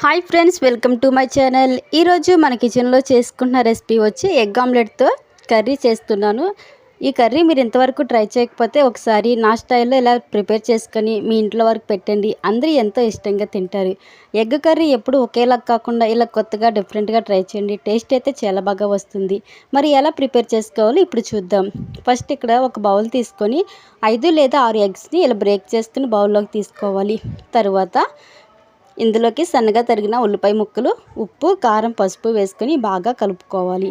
Hi friends, welcome to my channel. ఈరోజు మన కిచెన్లో చేసుకున్న రెసిపీ వచ్చి ఎగ్ ఆమ్లెట్తో కర్రీ చేస్తున్నాను. ఈ కర్రీ మీరు ఇంతవరకు ట్రై చేయకపోతే ఒకసారి నా స్టైల్లో ఇలా ప్రిపేర్ చేసుకొని మీ ఇంట్లో వరకు పెట్టండి. అందరూ ఎంతో ఇష్టంగా తింటారు. ఎగ్ కర్రీ ఎప్పుడు ఒకేలా కాకుండా ఇలా కొత్తగా డిఫరెంట్గా ట్రై చేయండి. టేస్ట్ అయితే చాలా బాగా వస్తుంది. మరి ఎలా ప్రిపేర్ చేసుకోవాలో ఇప్పుడు చూద్దాం. ఫస్ట్ ఇక్కడ ఒక బౌల్ తీసుకొని 5 లేదా 6 ఎగ్స్ని ఇలా బ్రేక్ చేసుకుని బౌల్లోకి తీసుకోవాలి. తర్వాత ఇందులోకి సన్నగా తరిగిన ఉల్లిపాయ ముక్కలు, ఉప్పు, కారం, పసుపు వేసుకొని బాగా కలుపుకోవాలి.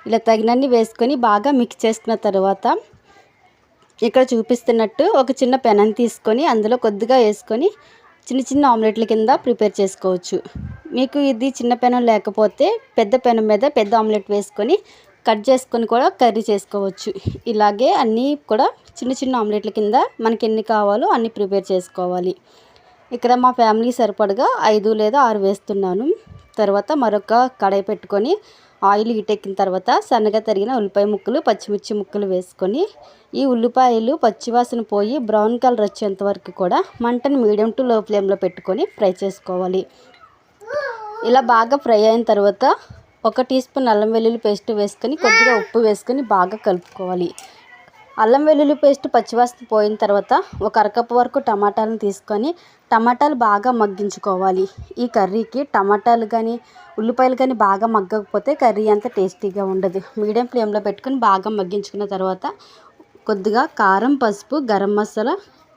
ఇలా తగినన్ని వేసుకొని బాగా మిక్స్ చేసుకున్న తర్వాత ఇక్కడ చూపిస్తున్నట్టు ఒక చిన్న పెనం తీసుకొని అందులో కొద్దిగా వేసుకొని చిన్న చిన్న ఆమ్లెట్ల కింద ప్రిపేర్ చేసుకోవచ్చు. మీకు ఇది చిన్న పెనం లేకపోతే పెద్ద పెనం మీద పెద్ద ఆమ్లెట్ వేసుకొని కట్ చేసుకొని కూడా కర్రీ చేసుకోవచ్చు. ఇలాగే అన్నీ కూడా చిన్న చిన్న ఆమ్లెట్ల కింద మనకి ఎన్ని కావాలో అన్ని ప్రిపేర్ చేసుకోవాలి. ఇక్కడ మా ఫ్యామిలీ సరిపడగా 5 లేదా 6 వేస్తున్నాను. తర్వాత మరొక కడాయి పెట్టుకొని ఆయిల్ హీటెక్కిన తర్వాత సన్నగా తరిగిన ఉల్లిపాయ ముక్కలు, పచ్చిమిర్చి ముక్కలు వేసుకొని ఈ ఉల్లిపాయలు పచ్చివాసన పోయి బ్రౌన్ కలర్ వచ్చేంత వరకు కూడా మంటను మీడియం టు లో ఫ్లేమ్లో పెట్టుకొని ఫ్రై చేసుకోవాలి. ఇలా బాగా ఫ్రై అయిన తర్వాత 1 టీ స్పూన్ అల్లం వెల్లుల్లి పేస్ట్ వేసుకొని కొద్దిగా ఉప్పు వేసుకొని బాగా కలుపుకోవాలి. అల్లం వెల్లుల్లి పేస్ట్ పచ్చివాసన పోయిన తర్వాత ఒక అరకప్పు వరకు టమాటాలను తీసుకొని టమాటాలు బాగా మగ్గించుకోవాలి. ఈ కర్రీకి టమాటాలు కానీ ఉల్లిపాయలు కానీ బాగా మగ్గకపోతే కర్రీ అంత టేస్టీగా ఉండదు. మీడియం ఫ్లేమ్లో పెట్టుకొని బాగా మగ్గించుకున్న తర్వాత కొద్దిగా కారం, పసుపు, గరం మసాలా,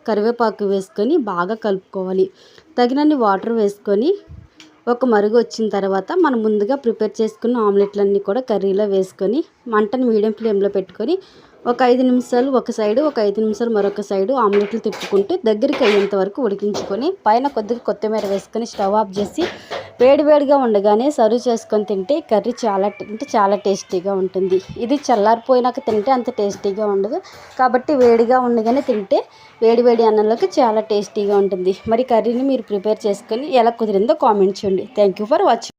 కరివేపాకు వేసుకొని బాగా కలుపుకోవాలి. తగినన్ని వాటర్ వేసుకొని ఒక మరుగు వచ్చిన తర్వాత మనం ముందుగా ప్రిపేర్ చేసుకున్న ఆమ్లెట్లన్నీ కూడా కర్రీలో వేసుకొని మంటను మీడియం ఫ్లేమ్లో పెట్టుకొని ఒక 5 నిమిషాలు ఒక సైడు, ఒక 5 నిమిషాలు మరొక సైడు ఆమ్లెట్లు తిప్పుకుంటూ దగ్గరికి అయ్యేంత వరకు ఉడికించుకొని పైన కొద్దిగా కొత్తిమీర వేసుకొని స్టవ్ ఆఫ్ చేసి వేడివేడిగా ఉండగానే సర్వ్ చేసుకొని తింటే కర్రీ చాలా టేస్టీగా ఉంటుంది. ఇది చల్లారిపోయినాక తింటే అంత టేస్టీగా ఉండదు. కాబట్టి వేడిగా ఉండగానే తింటే వేడి అన్నంలోకి చాలా టేస్టీగా ఉంటుంది. మరి కర్రీని మీరు ప్రిపేర్ చేసుకొని ఎలా కుదిరిందో కామెంట్ చేయండి. Thank you for watching.